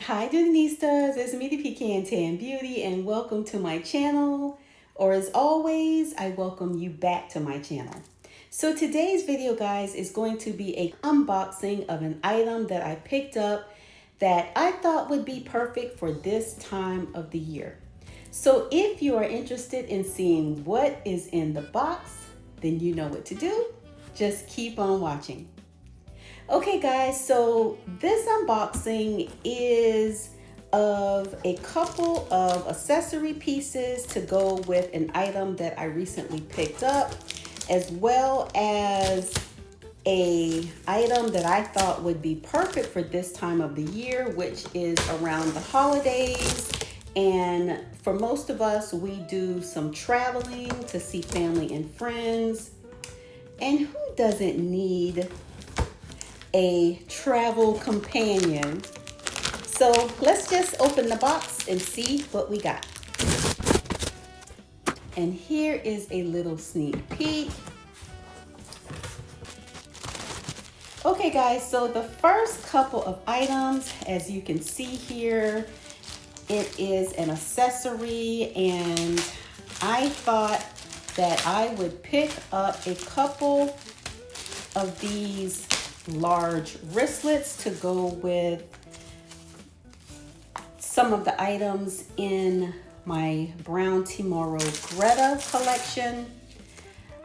Hi Doonistas, it's me the Pecan Tan Beauty and welcome to my channel. Or as always, I welcome you back to my channel. So today's video, guys, is going to be an unboxing of an item that I picked up that I thought would be perfect for this time of the year. So if you are interested in seeing what is in the box, then you know what to do. Just keep on watching. Okay guys, so this unboxing is of a couple of accessory pieces to go with an item that I recently picked up, as well as a item that I thought would be perfect for this time of the year, which is around the holidays. And for most of us, we do some traveling to see family and friends. And who doesn't need a travel companion? So let's just open the box and see what we got. And here is a little sneak peek. Okay guys, so the first couple of items, as you can see here, it is an accessory, and I thought that I would pick up a couple of these large wristlets to go with some of the items in my Brown Tomorrow Greta collection.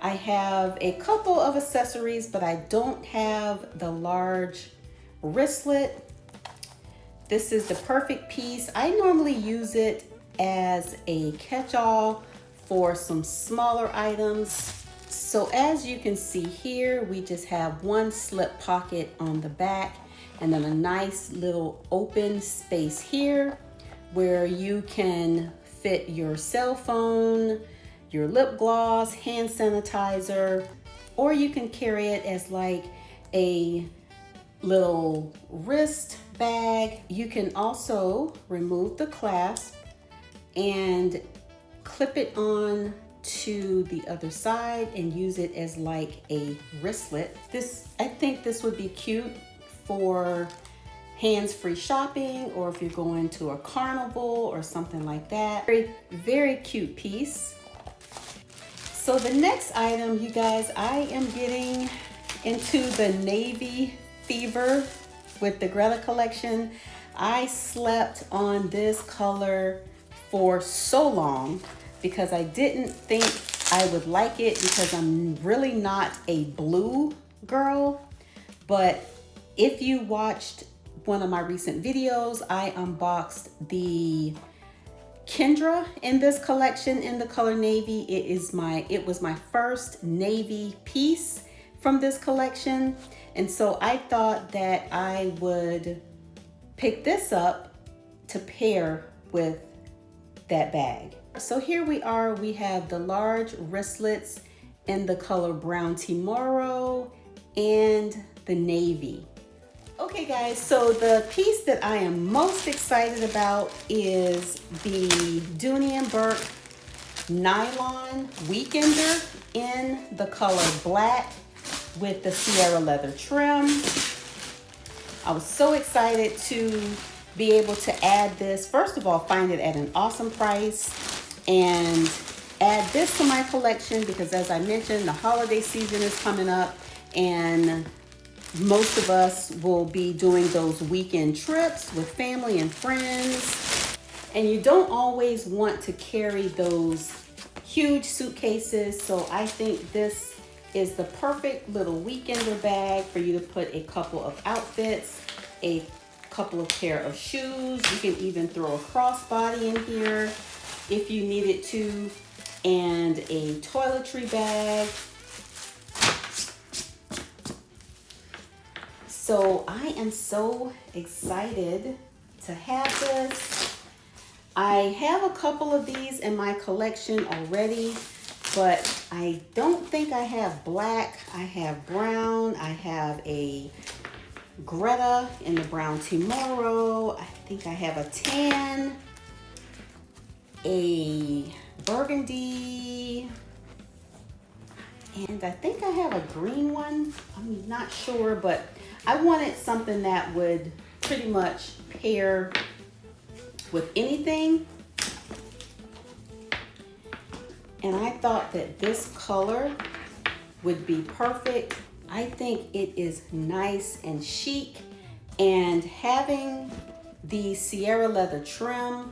I have a couple of accessories, but I don't have the large wristlet. This is the perfect piece. I normally use it as a catch-all for some smaller items. So as you can see here, we just have one slip pocket on the back and then a nice little open space here where you can fit your cell phone, your lip gloss, hand sanitizer, or you can carry it as like a little wrist bag. You can also remove the clasp and clip it on to the other side and use it as like a wristlet. I think this would be cute for hands-free shopping, or if you're going to a carnival or something like that. Very, very cute piece. So the next item, you guys, I am getting into the navy fever with the Greta collection. I slept on this color for so long because I didn't think I would like it because I'm really not a blue girl. But if you watched one of my recent videos, I unboxed the Kendra in this collection in the color navy. It was my first navy piece from this collection. And so I thought that I would pick this up to pair with that bag. So here we are, we have the large wristlets in the color Brown Tomorrow and the navy. Okay guys, so the piece that I am most excited about is the Dooney and Bourke Nylon Weekender in the color black with the Sierra leather trim. I was so excited to be able to add this. First of all, find it at an awesome price and add this to my collection because, as I mentioned, the holiday season is coming up and most of us will be doing those weekend trips with family and friends. And you don't always want to carry those huge suitcases. So I think this is the perfect little weekender bag for you to put a couple of outfits, a couple of pair of shoes. You can even throw a crossbody in here if you needed to, and a toiletry bag. So I am so excited to have this. I have a couple of these in my collection already, but I don't think I have black. I have brown. I have a Greta in the Brown Tomorrow. I think I have a tan, a burgundy, and I think I have a green one. I'm not sure, but I wanted something that would pretty much pair with anything. And I thought that this color would be perfect. I think it is nice and chic, and having the Sierra leather trim,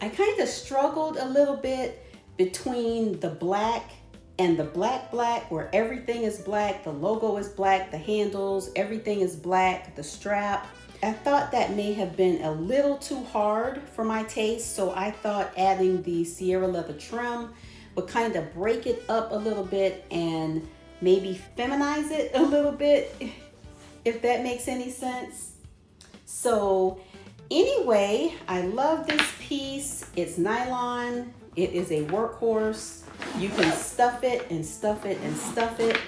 I kind of struggled a little bit between the black and the black where everything is black, the logo is black, the handles, everything is black, the strap. I thought that may have been a little too hard for my taste, so I thought adding the Sierra leather trim would kind of break it up a little bit and maybe feminize it a little bit, if that makes any sense. So anyway, I love this piece. It's nylon. It is a workhorse. You can stuff it and stuff it and stuff it.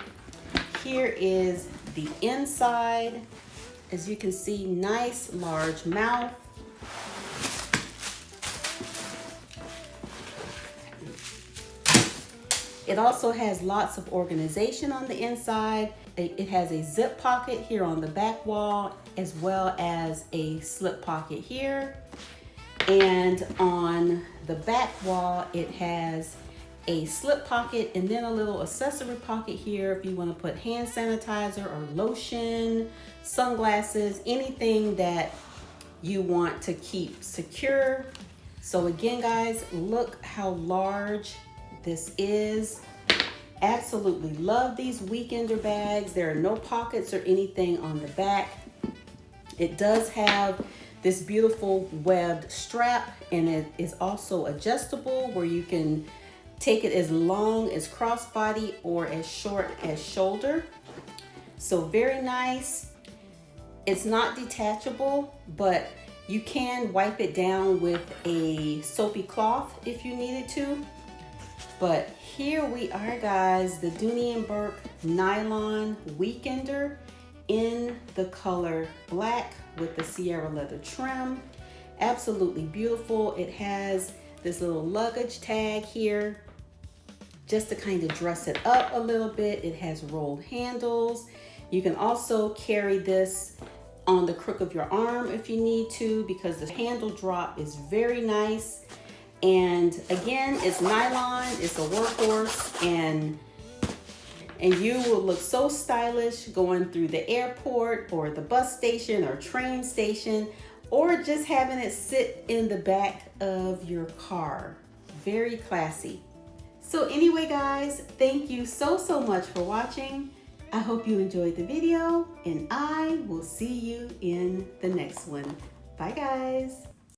Here is the inside. As you can see, nice large mouth. It also has lots of organization on the inside. It has a zip pocket here on the back wall, as well as a slip pocket here. And on the back wall, it has a slip pocket and then a little accessory pocket here if you want to put hand sanitizer or lotion, sunglasses, anything that you want to keep secure. So again, guys, look how large this is. Absolutely love these weekender bags. There are no pockets or anything on the back. It does have this beautiful webbed strap, and it is also adjustable where you can take it as long as crossbody or as short as shoulder. So very nice. It's not detachable, but you can wipe it down with a soapy cloth if you needed to. But here we are, guys, the Dooney and Bourke nylon weekender in the color black with the Sierra leather trim. Absolutely beautiful. It has this little luggage tag here just to kind of dress it up a little bit. It has rolled handles. You can also carry this on the crook of your arm if you need to, because the handle drop is very nice. And again, it's nylon, it's a workhorse, and you will look so stylish going through the airport or the bus station or train station, or just having it sit in the back of your car. Very classy. So anyway, guys, thank you so much for watching. I hope you enjoyed the video, and I will see you in the next one. Bye, guys.